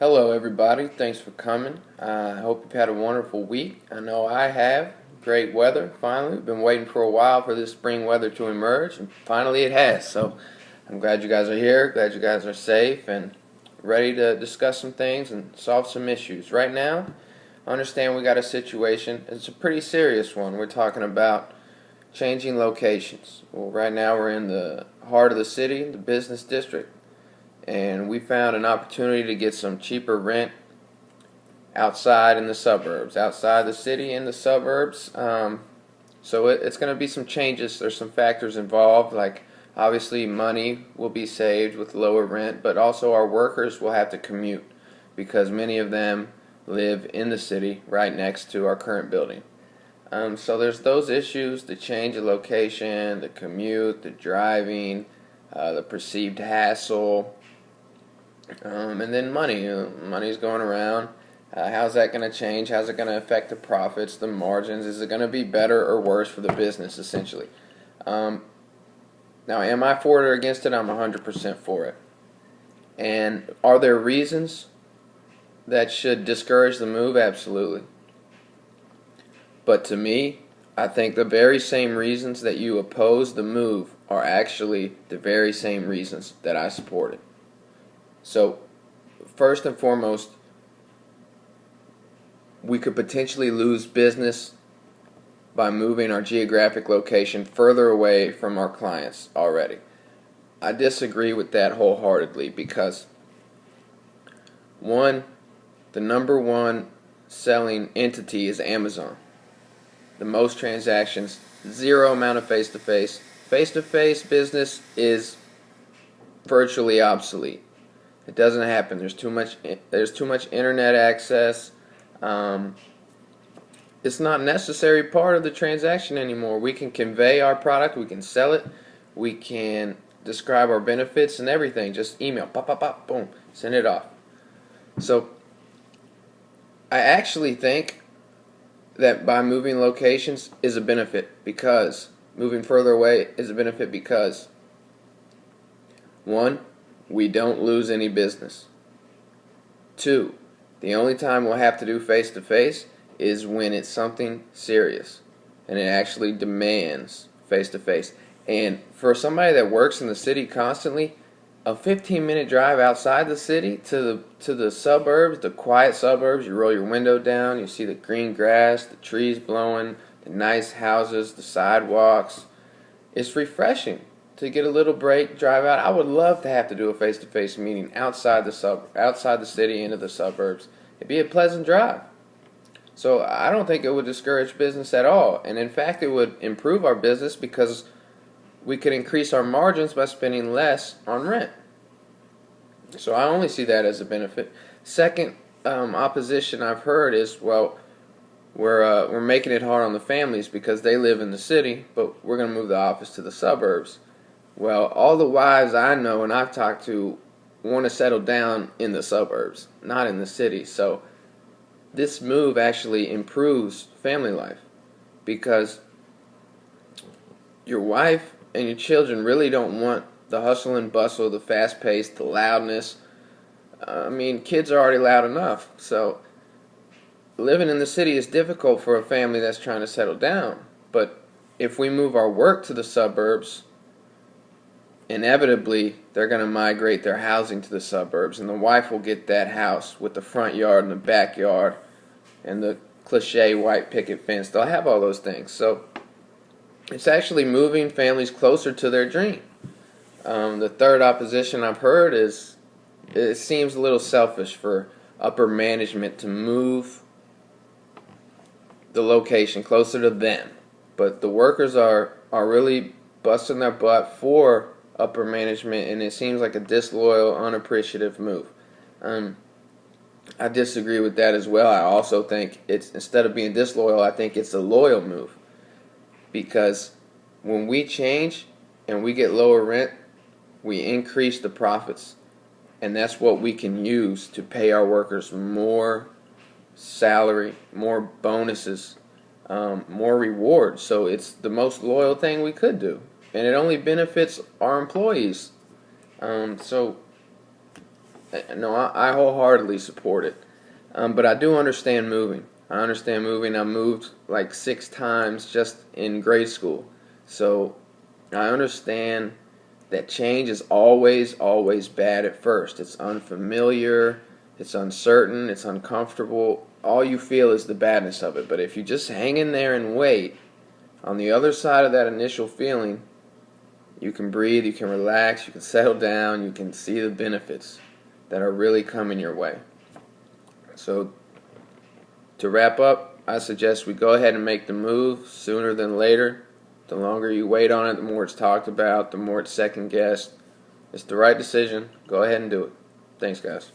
Hello, everybody. Thanks for coming. I hope you've had a wonderful week. I know I have. Great weather, finally. We've been waiting for a while for this spring weather to emerge, and finally it has. So I'm glad you guys are here, glad you guys are safe, and ready to discuss some things and solve some issues. Right now, I understand we got a situation. It's a pretty serious one. We're talking about changing locations. Well, right now we're in the heart of the city, the business district, and we found an opportunity to get some cheaper rent outside in the suburbs, outside the city in the suburbs. So it's going to be some changes. There's some factors involved, like obviously money will be saved with lower rent, but also our workers will have to commute because many of them live in the city right next to our current building. So there's those issues: the change of location, the commute, the driving, the perceived hassle. And then money. Money's going around. How's that going to change? How's it going to affect the profits, the margins? Is it going to be better or worse for the business, essentially? Now, am I for it or against it? I'm 100% for it. And are there reasons that should discourage the move? Absolutely. But to me, I think the very same reasons that you oppose the move are actually the very same reasons that I support it. So, first and foremost, we could potentially lose business by moving our geographic location further away from our clients already. I disagree with that wholeheartedly because, one, the number one selling entity is Amazon. The most transactions, zero amount of face-to-face. Face-to-face business is virtually obsolete. It doesn't happen. There's too much internet access. It's not a necessary part of the transaction anymore. We can convey our product. We can sell it. We can describe our benefits and everything. Just email, pop, pop, pop, boom, send it off. So I actually think that by moving locations is a benefit because moving further away is a benefit because, one, we don't lose any business. Two, the only time we'll have to do face-to-face is when it's something serious and it actually demands face-to-face. And for somebody that works in the city constantly, a 15-minute drive outside the city to the suburbs, the quiet suburbs, you roll your window down, you see the green grass, the trees blowing, the nice houses, the sidewalks. It's refreshing to get a little break, drive out. I would love to have to do a face-to-face meeting outside the city into the suburbs. It'd be a pleasant drive. So I don't think it would discourage business at all. And in fact, it would improve our business because we could increase our margins by spending less on rent. So I only see that as a benefit. Second opposition I've heard is, well, we're making it hard on the families because they live in the city, but we're going to move the office to the suburbs. Well, all the wives I know and I've talked to want to settle down in the suburbs, not in the city. So this move actually improves family life because your wife and your children really don't want the hustle and bustle, the fast pace, the loudness. Kids are already loud enough. So living in the city is difficult for a family that's trying to settle down. But if we move our work to the suburbs, inevitably they're going to migrate their housing to the suburbs, and the wife will get that house with the front yard and the backyard and the cliche white picket fence. They'll have all those things. So it's actually moving families closer to their dream. The third opposition I've heard is it seems a little selfish for upper management to move the location closer to them, but the workers are really busting their butt for upper management, and it seems like a disloyal, unappreciative move. I disagree with that as well. I also think it's, instead of being disloyal, I think it's a loyal move, because when we change and we get lower rent, we increase the profits, and that's what we can use to pay our workers more salary, more bonuses, more rewards. So it's the most loyal thing we could do, and it only benefits our employees. So No, I wholeheartedly support it. But I do understand moving. I understand moving. I moved like 6 times just in grade school. So I understand that change is always, always bad at first. It's unfamiliar, it's uncertain, it's uncomfortable. All you feel is the badness of it. But if you just hang in there and wait, on the other side of that initial feeling, you can breathe, you can relax, you can settle down, you can see the benefits that are really coming your way. So to wrap up, I suggest we go ahead and make the move sooner than later. The longer you wait on it, the more it's talked about, the more it's second guessed. It's the right decision. Go ahead and do it. Thanks, guys.